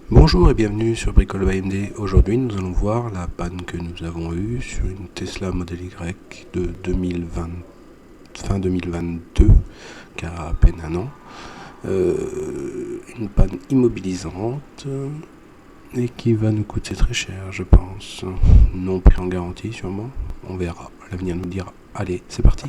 Bonjour et bienvenue sur Bricole by MD. Aujourd'hui, nous allons voir la panne que nous avons eue sur une Tesla Model Y de 2020, fin 2022, qui a à peine un an. Une panne immobilisante et qui va nous coûter très cher, je pense. Non pris en garantie, sûrement. On verra. L'avenir nous dira. Allez, c'est parti.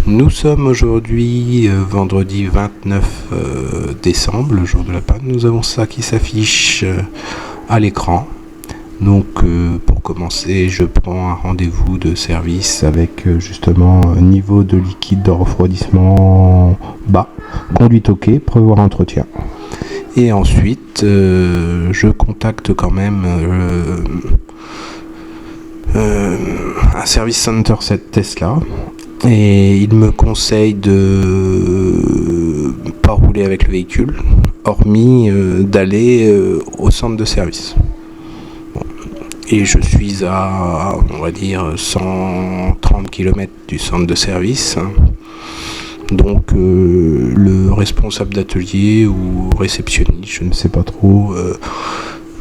Nous sommes aujourd'hui vendredi 29 décembre, le jour de la panne. Nous avons ça qui s'affiche à l'écran. Donc pour commencer, je prends un rendez-vous de service avec justement un niveau de liquide de refroidissement bas, conduite OK, prévoir entretien. Et ensuite, je contacte quand même un service center cette Tesla. Et il me conseille de pas rouler avec le véhicule, hormis d'aller au centre de service. Bon. Et je suis à, on va dire, 130 km du centre de service. Donc le responsable d'atelier ou réceptionniste, je ne sais pas trop,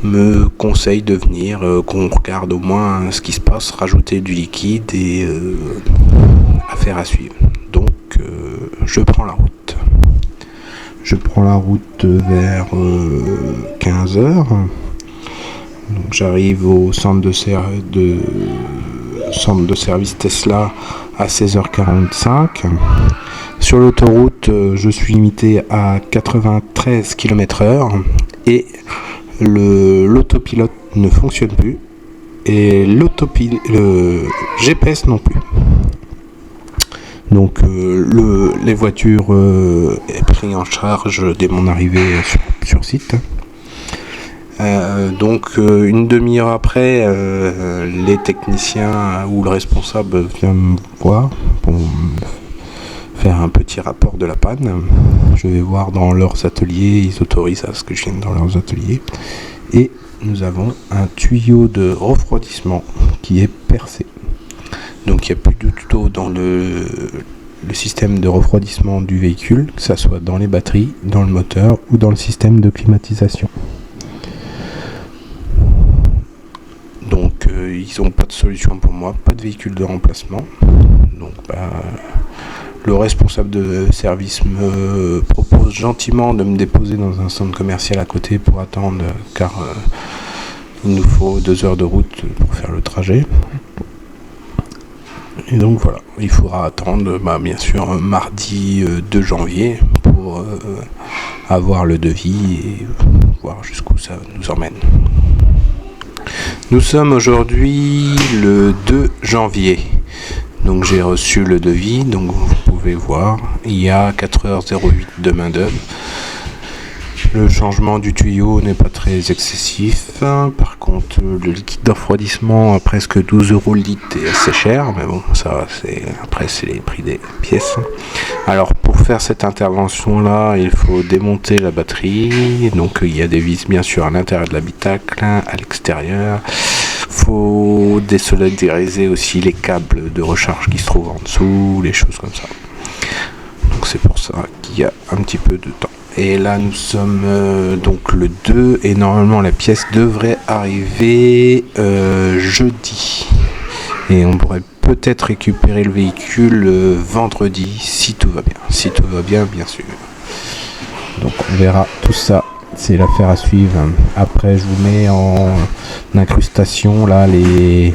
me conseille de venir, qu'on regarde au moins ce qui se passe, rajouter du liquide et affaire à suivre. Donc je prends la route. Je prends la route vers 15h. Donc j'arrive au centre de service Tesla à 16h45. Sur l'autoroute, je suis limité à 93 km/h et l'autopilote ne fonctionne plus et le GPS non plus. Donc les voitures est pris en charge dès mon arrivée sur site. Donc une demi-heure après, les techniciens ou le responsable vient me voir pour faire un petit rapport de la panne. Je vais voir dans leurs ateliers, ils autorisent à ce que je vienne dans leurs ateliers. Et nous avons un tuyau de refroidissement qui est percé. Donc il n'y a plus de tuto dans le système de refroidissement du véhicule, que ce soit dans les batteries, dans le moteur ou dans le système de climatisation. Donc ils n'ont pas de solution pour moi, pas de véhicule de remplacement. Donc le responsable de service me propose gentiment de me déposer dans un centre commercial à côté pour attendre, car il nous faut 2 heures de route pour faire le trajet. Et donc voilà, il faudra attendre bien sûr mardi 2 janvier pour avoir le devis et voir jusqu'où ça nous emmène. Nous sommes aujourd'hui le 2 janvier. Donc j'ai reçu le devis, donc vous pouvez voir, il y a 4h08 de main d'œuvre. Le changement du tuyau n'est pas très excessif. Par contre, le liquide de refroidissement à presque 12 € le litre est assez cher, mais bon, ça, c'est les prix des pièces. Alors, pour faire cette intervention-là, il faut démonter la batterie. Donc, il y a des vis, bien sûr, à l'intérieur de l'habitacle, à l'extérieur. Faut désolidariser aussi les câbles de recharge qui se trouvent en dessous, les choses comme ça. Donc, c'est pour ça qu'il y a un petit peu de temps. Et là nous sommes donc le 2 et normalement la pièce devrait arriver jeudi. Et on pourrait peut-être récupérer le véhicule vendredi si tout va bien. Si tout va bien, bien sûr. Donc on verra tout ça. C'est l'affaire à suivre. Après je vous mets en incrustation là les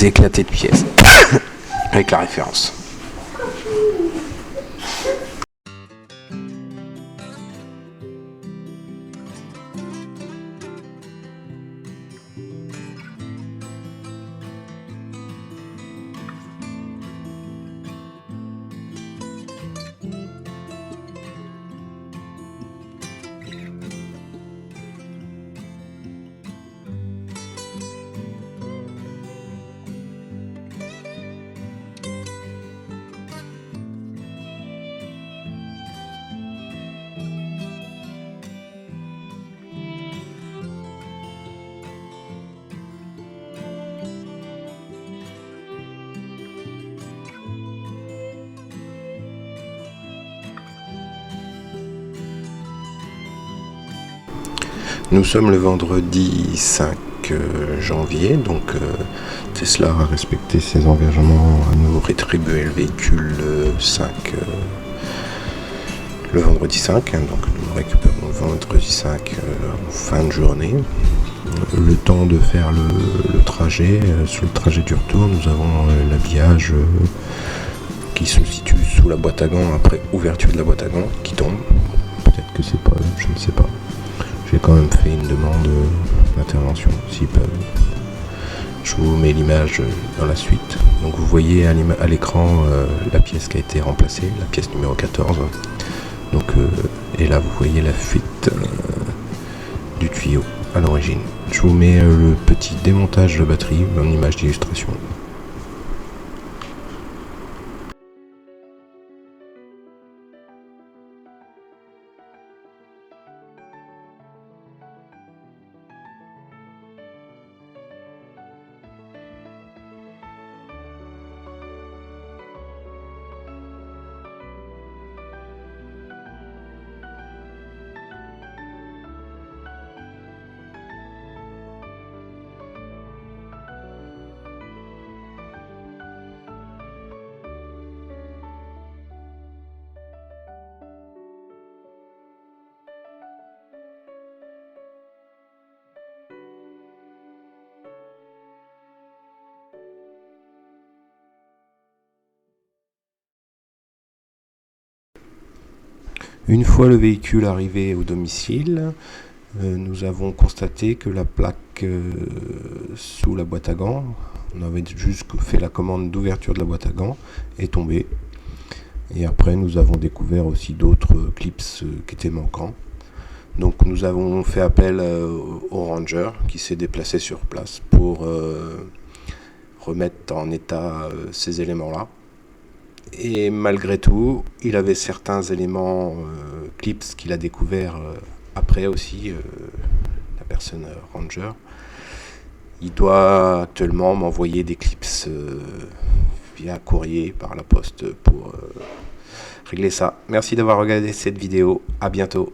éclatés de pièces avec la référence. Nous sommes le vendredi 5 janvier, donc Tesla a respecté ses engagements à nous rétribuer le véhicule 5 le vendredi 5, donc nous récupérons le vendredi 5 en fin de journée. Le temps de faire le trajet, sur le trajet du retour, nous avons l'habillage qui se situe sous la boîte à gants après ouverture de la boîte à gants qui tombe. Peut-être que c'est pas, je ne sais pas. J'ai quand même fait une demande d'intervention s'ils peuvent. Je vous mets l'image dans la suite. Donc vous voyez à l'écran la pièce qui a été remplacée, la pièce numéro 14. Donc, et là vous voyez la fuite du tuyau à l'origine. Je vous mets le petit démontage de batterie en image d'illustration. Une fois le véhicule arrivé au domicile, nous avons constaté que la plaque sous la boîte à gants, on avait juste fait la commande d'ouverture de la boîte à gants, est tombée. Et après nous avons découvert aussi d'autres clips qui étaient manquants. Donc nous avons fait appel au ranger qui s'est déplacé sur place pour remettre en état ces éléments-là. Et malgré tout, il avait certains éléments clips qu'il a découvert après aussi, la personne ranger. Il doit actuellement m'envoyer des clips via courrier par la poste pour régler ça. Merci d'avoir regardé cette vidéo. À bientôt.